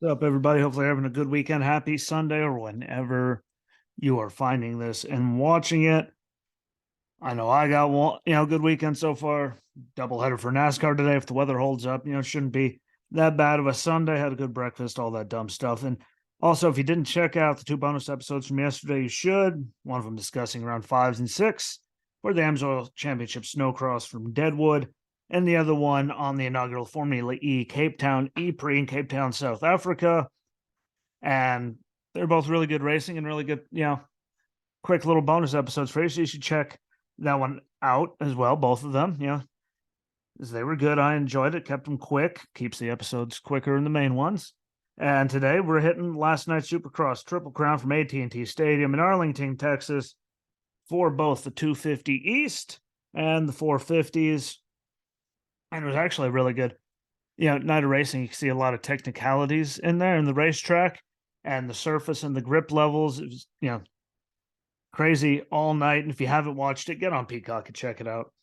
What's up, everybody? Hopefully, you're having a good weekend. Happy Sunday, or whenever you are finding this and watching it. I know I got one, good weekend so far. Doubleheader for NASCAR today. If the weather holds up, it shouldn't be that bad of a Sunday. Had a good breakfast, all that dumb stuff. And also, if you didn't check out the two bonus episodes from yesterday, you should. One of them discussing round fives and six for the Amsoil Championship Snowcross from Deadwood, and the other one on the inaugural Formula E Cape Town E-Prix in Cape Town, South Africa. And they're both really good racing and really good, quick little bonus episodes for you. So you should check that one out as well, both of them, as they were good. I enjoyed it, kept them quick, keeps the episodes quicker than the main ones. And today we're hitting last night's Supercross Triple Crown from AT&T Stadium in Arlington, Texas, for both the 250 East and the 450s. And it was actually really good. Night of racing, you can see a lot of technicalities in there in the racetrack and the surface and the grip levels. It was, crazy all night. And if you haven't watched it, get on Peacock and check it out.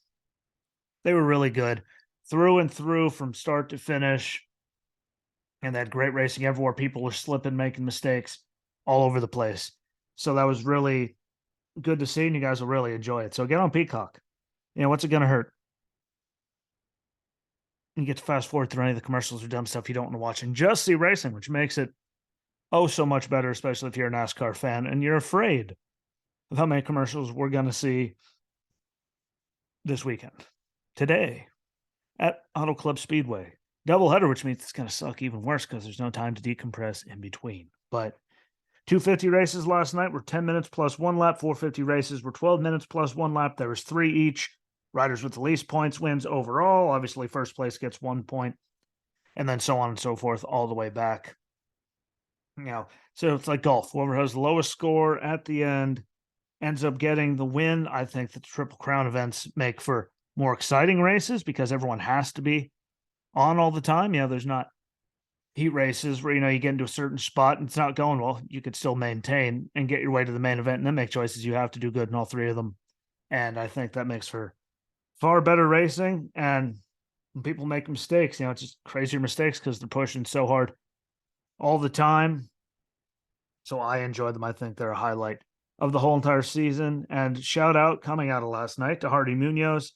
They were really good through and through from start to finish. And that great racing everywhere. People were slipping, making mistakes all over the place. So that was really good to see, and you guys will really enjoy it. So get on Peacock. What's it going to hurt? You get to fast forward through any of the commercials or dumb stuff you don't want to watch and just see racing, which makes it so much better, especially if you're a NASCAR fan and you're afraid of how many commercials we're going to see this weekend. Today at Auto Club Speedway. Doubleheader, which means it's going to suck even worse because there's no time to decompress in between. But 250 races last night were 10 minutes plus one lap. 450 races were 12 minutes plus one lap. There was 3 each. Riders with the least points wins overall. Obviously, first place gets 1 point, and then so on and so forth all the way back. So it's like golf. Whoever has the lowest score at the end ends up getting the win. I think the Triple Crown events make for more exciting races because everyone has to be on all the time. There's not heat races where, you get into a certain spot and it's not going well. You could still maintain and get your way to the main event and then make choices. You have to do good in all 3 of them. And I think that makes for far better racing. And when people make mistakes, it's just crazier mistakes because they're pushing so hard all the time. So I enjoy them. I think they're a highlight of the whole entire season. And shout out coming out of last night to Hardy Munoz.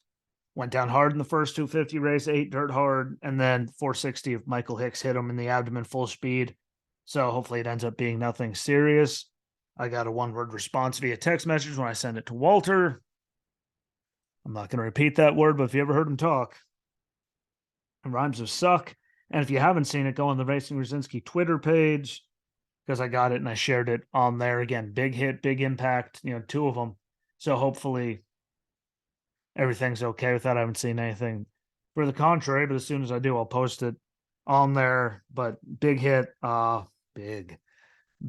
Went down hard in the first 250 race, 8 dirt hard, and then 460 of Michael Hicks hit him in the abdomen full speed. So hopefully it ends up being nothing serious. I got a 1-word response via text message when I sent it to Walter. I'm not going to repeat that word, but if you ever heard him talk, it rhymes with suck. And if you haven't seen it, go on the Racing Rosinski Twitter page because I got it and I shared it on there. Again, big hit, big impact, 2 of them. So hopefully everything's okay with that. I haven't seen anything for the contrary, but as soon as I do, I'll post it on there. But big hit, big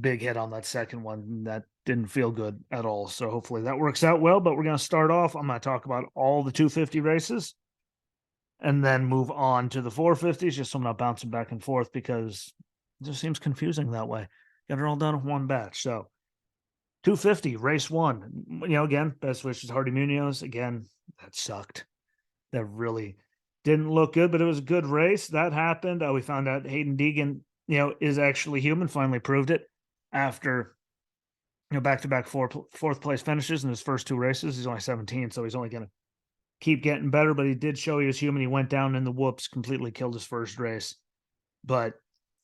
hit on that second one. That didn't feel good at all. So hopefully that works out well. But we're going to start off. I'm going to talk about all the 250 races and then move on to the 450s, just so I'm not bouncing back and forth because it just seems confusing that way. Got it all done in one batch. So 250, race 1. Again, best wishes, Hardy Munoz. Again, that sucked. That really didn't look good, but it was a good race. That happened. We found out Hayden Deegan, is actually human. Finally proved it after, back-to-back fourth place finishes in his first 2 races. He's only 17, so he's only going to keep getting better, but he did show he was human. He went down in the whoops, completely killed his first race, but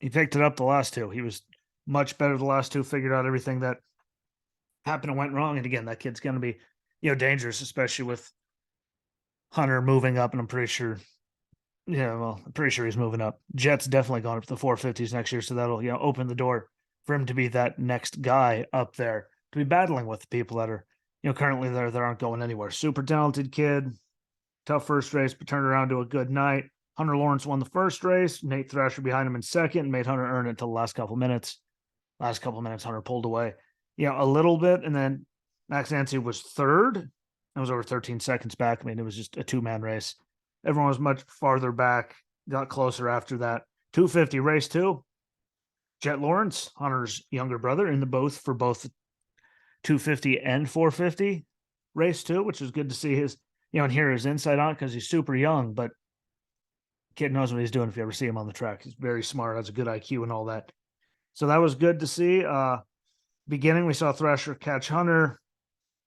he picked it up the last 2. He was much better the last 2, figured out everything that happened and went wrong. And again, that kid's going to be, dangerous, especially with Hunter moving up. And I'm pretty sure, I'm pretty sure he's moving up. Jet's definitely going up to the 450s next year. So that'll, open the door for him to be that next guy up there to be battling with the people that are, currently there that aren't going anywhere. Super talented kid, tough first race, but turned around to a good night. Hunter Lawrence won the first race. Nate Thrasher behind him in second and made Hunter earn it until the last couple minutes. Last couple minutes, Hunter pulled away, a little bit. And then Max Nancy was third. It was over 13 seconds back. I mean, it was just a 2-man race. Everyone was much farther back, got closer after that. 250 race 2. Jet Lawrence, Hunter's younger brother, in the booth for both 250 and 450 race 2, which is good to see his, and hear his insight on it because he's super young, but kid knows what he's doing if you ever see him on the track. He's very smart, has a good IQ and all that. So that was good to see. Beginning, we saw Thrasher catch Hunter.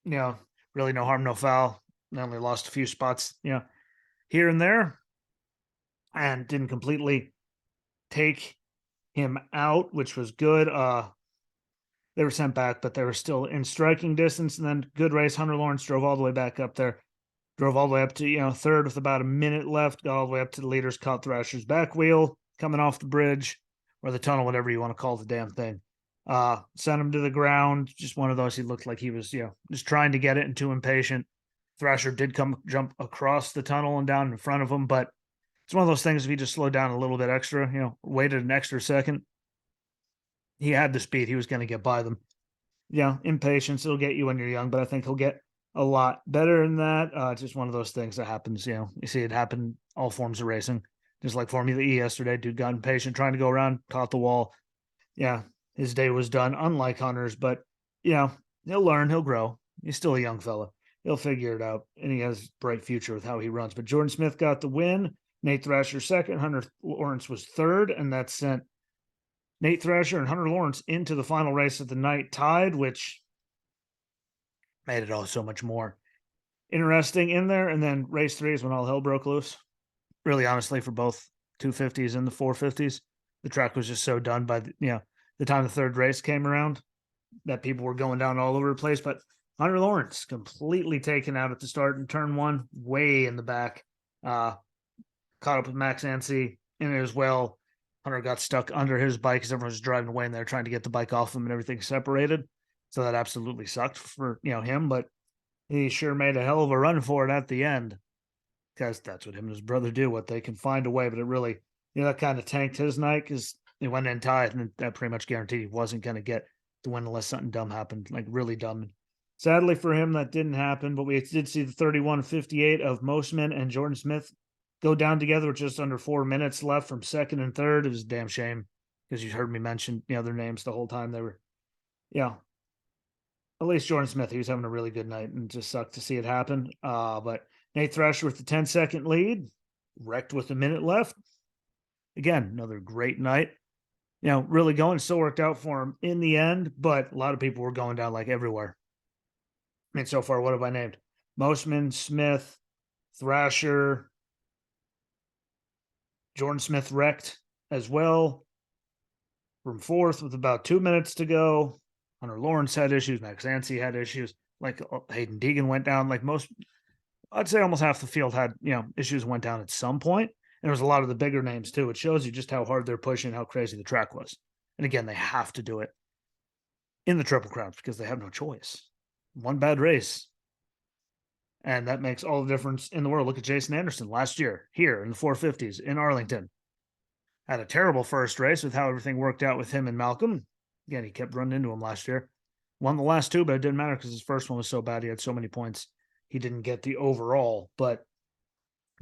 Really no harm, no foul. They only lost a few spots, here and there, and didn't completely take him out, which was good. They were sent back, but they were still in striking distance. And then good race. Hunter Lawrence drove all the way back up there, drove all the way up to third with about a minute left, got all the way up to the leaders, caught Thrasher's back wheel coming off the bridge or the tunnel, whatever you want to call the damn thing. Sent him to the ground. Just one of those. He looked like he was, just trying to get it and too impatient. Thrasher did jump across the tunnel and down in front of him, but it's one of those things. If he just slowed down a little bit extra, waited an extra second, he had the speed. He was going to get by them. Impatience, it'll get you when you're young, but I think he'll get a lot better than that. It's just one of those things that happens. You see it happen all forms of racing. Just like Formula E yesterday, dude got impatient trying to go around, caught the wall. Yeah, his day was done, unlike Hunter's, but he'll learn, he'll grow. He's still a young fella. He'll figure it out, and he has a bright future with how he runs. But Jordan Smith got the win. Nate Thrasher second. Hunter Lawrence was third, and that sent Nate Thrasher and Hunter Lawrence into the final race of the night tied, which made it all so much more interesting in there. And then race 3 is when all hell broke loose. Really, honestly, for both 250s and the 450s, the track was just so done by the time the third race came around that people were going down all over the place. But Hunter Lawrence completely taken out at the start in turn 1, way in the back. Caught up with Max Anstey in it as well. Hunter got stuck under his bike as everyone was driving away and they're trying to get the bike off him and everything separated. So that absolutely sucked for him, but he sure made a hell of a run for it at the end, because that's what him and his brother do, what they can find a way. But it really, that kind of tanked his night, because he went in tied, and that pretty much guaranteed he wasn't going to get the win unless something dumb happened, like really dumb. Sadly for him, that didn't happen, but we did see the 31:58 of Mosman and Jordan Smith go down together with just under 4 minutes left from second and third. It was a damn shame, because you heard me mention their names the whole time. They were, at least Jordan Smith, he was having a really good night, and just sucked to see it happen. But Nate Thrasher with the 10-second lead, wrecked with a minute left. Again, another great night. Really going, still worked out for him in the end, but a lot of people were going down like everywhere. I mean, so far, what have I named? Mosman, Smith, Thrasher, Jordan Smith wrecked as well from fourth with about 2 minutes to go. Hunter Lawrence had issues. Max Anstey had issues. Like Hayden Deegan went down. Like I'd say almost half the field had, issues, went down at some point. And there was a lot of the bigger names too. It shows you just how hard they're pushing, how crazy the track was. And again, they have to do it in the Triple Crowns because they have no choice. One bad race, and that makes all the difference in the world. Look at Jason Anderson last year here in the 450s in Arlington. Had a terrible first race with how everything worked out with him and Malcolm. Again, he kept running into him last year. Won the last 2, but it didn't matter because his first one was so bad. He had so many points. He didn't get the overall. But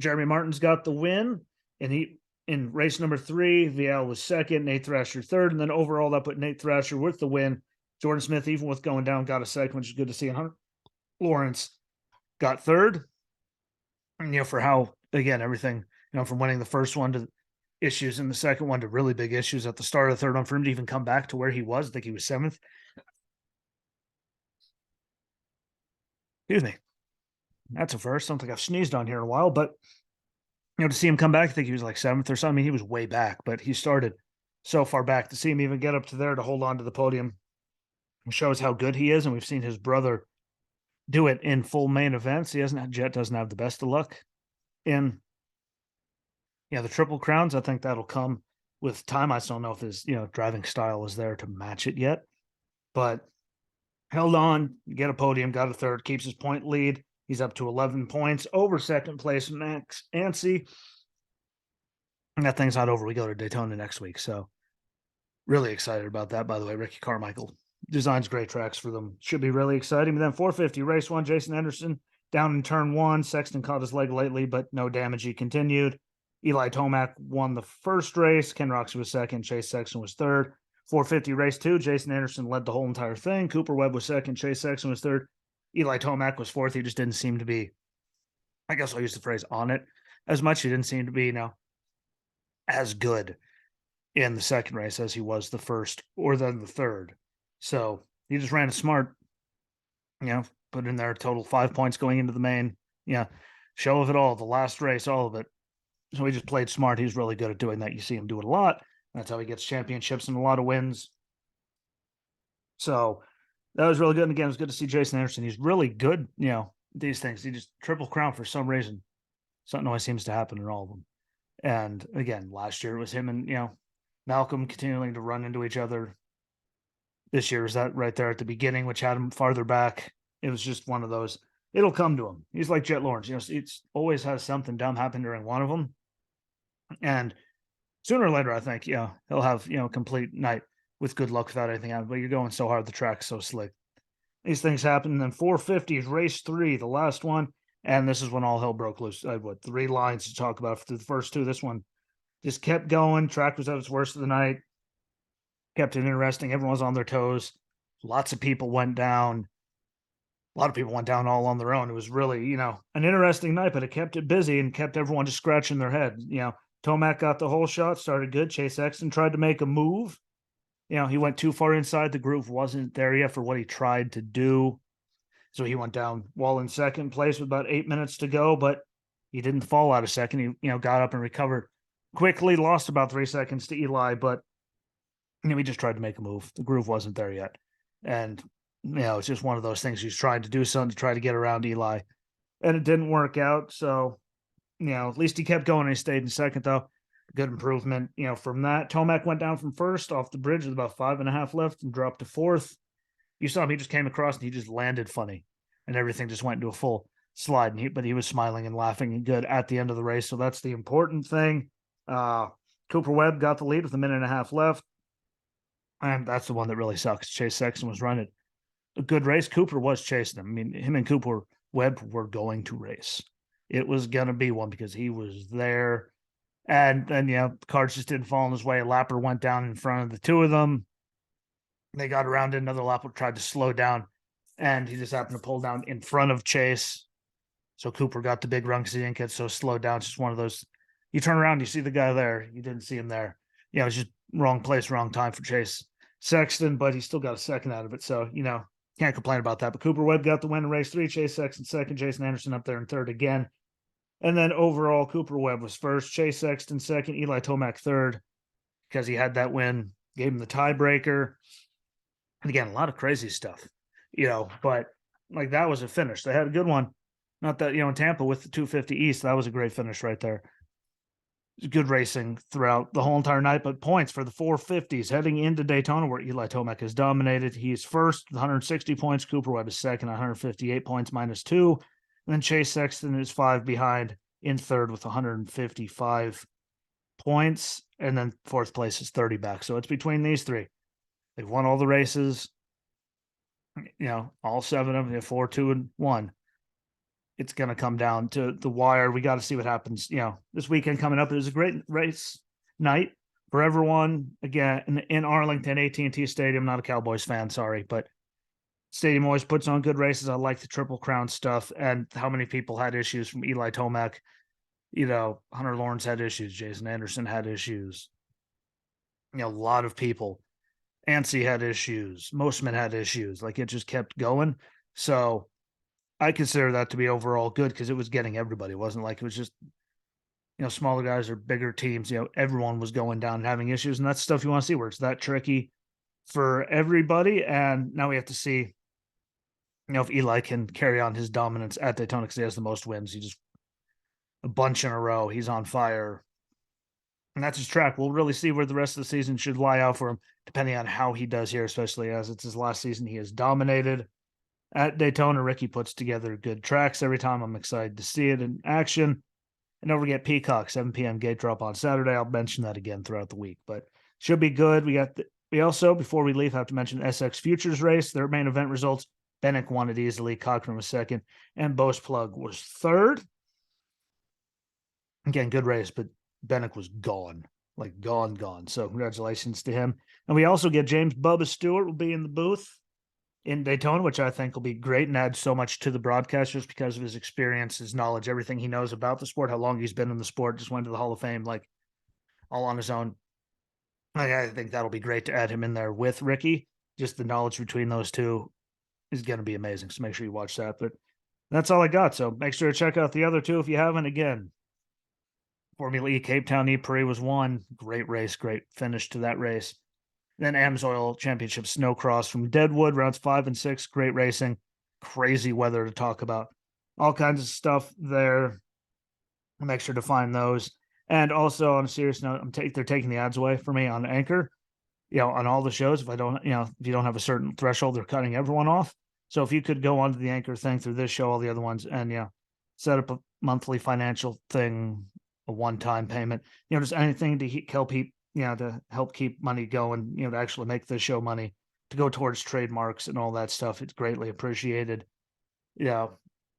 Jeremy Martin's got the win, and he in race number 3, VL was second, Nate Thrasher third, and then overall that put Nate Thrasher with the win. Jordan Smith, even with going down, got a second, which is good to see. And Hunter Lawrence got third. And, for how, again, everything, from winning the first one to issues in the second one to really big issues at the start of the third one, for him to even come back to where he was. I think he was 7th. Excuse me. That's a first. I don't think I've sneezed on here in a while, but to see him come back, I think he was like 7th or something. I mean, he was way back, but he started so far back. To see him even get up to there to hold on to the podium shows how good he is. And we've seen his brother do it in full main events. Jet doesn't have the best of luck in the Triple Crowns. I think that'll come with time. I still don't know if his driving style is there to match it yet, but held on, get a podium, got a third, keeps his point lead. He's up to 11 points over second place Max Anstey. And that thing's not over. We go to Daytona next week, so really excited about that. By the way, Ricky Carmichael designs great tracks for them. Should be really exciting. But then 450 race 1, Jason Anderson down in turn 1. Sexton caught his leg lately, but no damage. He continued. Eli Tomac won the first race. Ken Roxy was second. Chase Sexton was third. 450 race 2, Jason Anderson led the whole entire thing. Cooper Webb was second. Chase Sexton was third. Eli Tomac was fourth. He just didn't seem to be, I guess I'll use the phrase, on it as much. He didn't seem to be, as good in the second race as he was the first or then the third. So he just ran it smart, put in there a total 5 points going into the main. Yeah. Show of it all, the last race, all of it. So he just played smart. He's really good at doing that. You see him do it a lot. That's how he gets championships and a lot of wins. So that was really good. And again, it was good to see Jason Anderson. He's really good, these things. He just triple crown for some reason. Something always seems to happen in all of them. And again, last year it was him and, Malcolm continuing to run into each other. This year was that right there at the beginning, which had him farther back. It was just one of those. It'll come to him. He's like Jet Lawrence. It's always has something dumb happen during one of them. And sooner or later, I think, he'll have, complete night with good luck without anything happening. But you're going so hard, the track's so slick. These things happen. And then 450s, race 3, the last one. And this is when all hell broke loose. I had 3 lines to talk about for the first 2. This one just kept going. Track was at its worst of the night. Kept it interesting. Everyone was on their toes. Lots of people went down. A lot of people went down all on their own. It was really, an interesting night, but it kept it busy and kept everyone just scratching their head. Tomac got the whole shot, started good. Chase Sexton tried to make a move. He went too far inside. The groove wasn't there yet for what he tried to do. So he went down while in second place with about 8 minutes to go, but he didn't fall out of second. He, got up and recovered quickly, lost about 3 seconds to Eli, but he just tried to make a move. The groove wasn't there yet. And, it's just one of those things. He's trying to do something to try to get around Eli. And it didn't work out. So, at least he kept going and he stayed in second, though. Good improvement, from that. Tomac went down from first off the bridge with about 5.5 left and dropped to fourth. You saw him, he just came across and he just landed funny. And everything just went into a full slide. But he was smiling and laughing and good at the end of the race. So that's the important thing. Cooper Webb got the lead with 1.5 minutes left. And that's the one that really sucks. Chase Sexton was running a good race. Cooper was chasing him. I mean, him and Cooper Webb were going to race. It was going to be one because he was there. And then, the cars just didn't fall in his way. A lapper went down in front of the 2 of them. They got around it. Another lapper tried to slow down, and he just happened to pull down in front of Chase. So Cooper got the big run because he didn't get so slowed down. It's just one of those. You turn around, you see the guy there. You didn't see him there. It's just wrong place, wrong time for Chase Sexton, but he still got a second out of it. So, can't complain about that. But Cooper Webb got the win in race 3. Chase Sexton second. Jason Anderson up there in third again. And then overall, Cooper Webb was first. Chase Sexton second. Eli Tomac third because he had that win. Gave him the tiebreaker. And again, a lot of crazy stuff, but like that was a finish. They had a good one. Not that, in Tampa with the 250 East, that was a great finish right there. Good racing throughout the whole entire night, but points for the 450s heading into Daytona where Eli Tomac has dominated. He's first with 160 points. Cooper Webb is second, 158 points -2. And then Chase Sexton is 5 behind in third with 155 points. And then fourth place is 30 back. So it's between these 3. They've won all the races, all 7 of them, 4, 2, and 1. It's going to come down to the wire. We got to see what happens, this weekend coming up. It was a great race night for everyone. Again, in Arlington, AT&T Stadium. Not a Cowboys fan, sorry, but Stadium always puts on good races. I like the Triple Crown stuff and how many people had issues from Eli Tomac. Hunter Lawrence had issues. Jason Anderson had issues. A lot of people. Ansi had issues. Mosman had issues. Like it just kept going. So I consider that to be overall good because it was getting everybody. It wasn't like it was just, smaller guys or bigger teams. Everyone was going down and having issues. And that's stuff you want to see where it's that tricky for everybody. And now we have to see, if Eli can carry on his dominance at Daytona because he has the most wins. He just a bunch in a row. He's on fire. And that's his track. We'll really see where the rest of the season should lie out for him, depending on how he does here, especially as it's his last season. He has dominated at Daytona. Ricky puts together good tracks every time. I'm excited to see it in action. And don't forget Peacock, 7 p.m. gate drop on Saturday. I'll mention that again throughout the week, but should be good. We also, before we leave, have to mention SX Futures race. Their main event results. Bennick won it easily. Cochran was second, and Bose Plug was third. Again, good race, but Bennick was gone, like gone. So congratulations to him. And we also get James Bubba Stewart will be in the booth in Daytona, which I think will be great and add so much to the broadcast just because of his experience, his knowledge, everything he knows about the sport, how long he's been in the sport, just went to the Hall of Fame, like all on his own. I think that'll be great to add him in there with Ricky. Just the knowledge between those two is going to be amazing. So make sure you watch that. But that's all I got. So make sure to check out the other two if you haven't. Again, Formula E Cape Town E-Prix was one. Great race, great finish to that race. Then Amsoil Championship Snowcross from Deadwood, rounds 5 and 6. Great racing. Crazy weather to talk about. All kinds of stuff there. Make sure to find those. And also, on a serious note, they're taking the ads away for me on Anchor. On all the shows, if you don't have a certain threshold, they're cutting everyone off. So if you could go onto the Anchor thing through this show, all the other ones, and set up a monthly financial thing, a one-time payment, just anything to to help keep money going, to actually make this show money, to go towards trademarks and all that stuff. It's greatly appreciated. It'd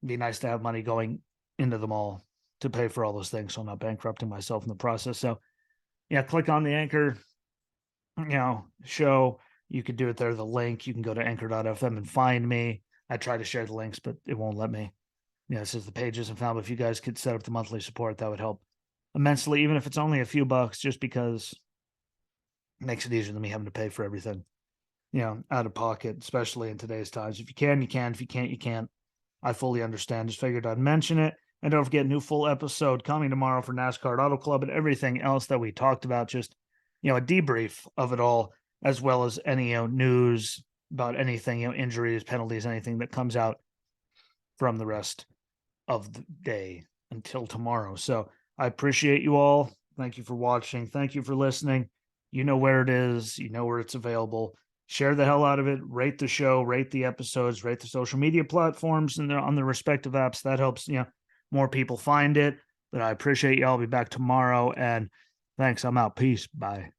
be nice to have money going into them all to pay for all those things, so I'm not bankrupting myself in the process. So click on the Anchor show. You could do it there, the link. You can go to anchor.fm and find me. I try to share the links, but it won't let me. It says the page isn't found. But if you guys could set up the monthly support, that would help immensely, even if it's only a few bucks, just because it makes it easier than me having to pay for everything, out of pocket, especially in today's times. If you can, you can. If you can't, you can't. I fully understand. Just figured I'd mention it. And don't forget, new full episode coming tomorrow for NASCAR Auto Club and everything else that we talked about. Just, a debrief of it all, as well as any news about anything, injuries, penalties, anything that comes out from the rest of the day until tomorrow. So I appreciate you all. Thank you for watching. Thank you for listening. You know where it is. You know where it's available. Share the hell out of it. Rate the show, rate the episodes, rate the social media platforms and they're on the respective apps. That helps, more people find it. But I appreciate you. I'll be back tomorrow. And thanks. I'm out. Peace. Bye.